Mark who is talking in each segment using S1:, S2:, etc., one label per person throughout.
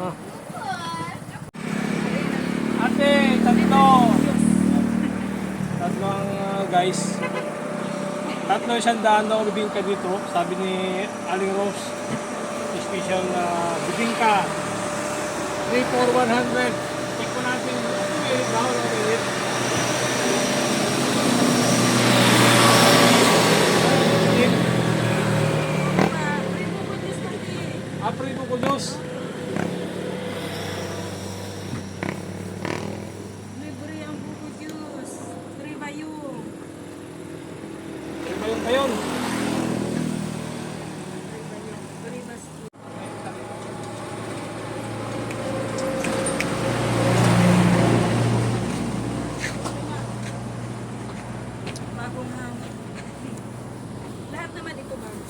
S1: Ah. Ate, tatlo. Tatlong guys. Tatlo 100 daw bibingka dito. Sabi ni Aling Rose. Special na bibingka. 3 for 100. Check po natin. Okay, bawal ang ulit. Apre mo ko Diyos.
S2: Libre ang buko juice. Free bayong.
S1: Ayun kayon.
S2: Free basket. Bagong hangin. Lahat naman ito bago.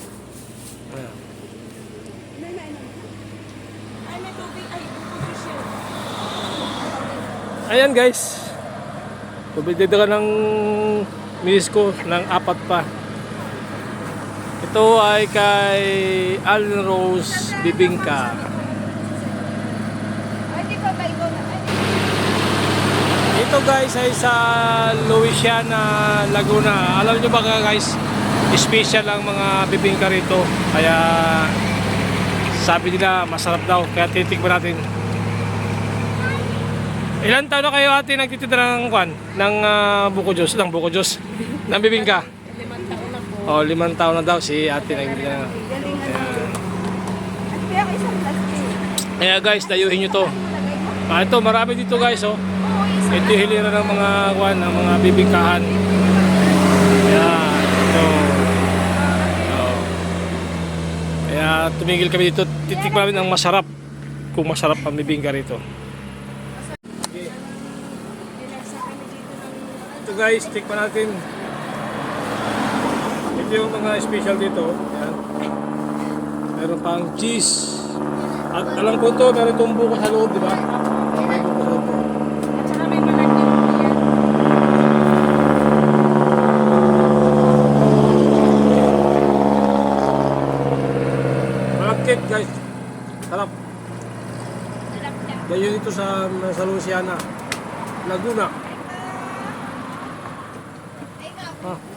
S1: Ayan.
S2: Ay, may tubig. Ay, buko juice yun.
S1: Ayan guys. Pabili ka ng miss ko ng 4 pa. Ito ay kay Aling Rose Bibingka.
S2: Ay, di ba ba ikaw na?
S1: Ito guys ay sa Louisiana, Laguna. Alam nyo ba guys, special ang mga bibingka rito. Kaya sabi nila masarap daw. Kaya titikman natin. Ilan taon na kayo ate nagtitinda ng kwan? Ng buko juice? Ng buko juice? Ng bibingka?
S2: 5 taon na po.
S1: Oh, 5 taon na daw si ate nagtitinda.
S2: Galing na natin. At kaya ko isang plastic.
S1: Kaya guys, dayuhin nyo to. Ito, marami dito guys oh.
S2: Oo, isang
S1: Ito yung hilira ng mga kwan, ng mga bibingkahan. Ayan, ito. Oh. Kaya tumigil kami dito, titikman namin ang masarap. Kung masarap ang bibingka rito.
S2: pinagsa kami dito ng
S1: Ito guys, tikman natin. Ito yung mga special dito. Ayan. Meron pang cheese. At alam ko to, meron itong buko sa loob, di ba? May buko sa loob.
S2: at saka may malagyan po yan.
S1: Malagkit guys. Sarap.
S2: Sarap niya.
S1: Ganyan ito sa Louisiana, Laguna. Ah.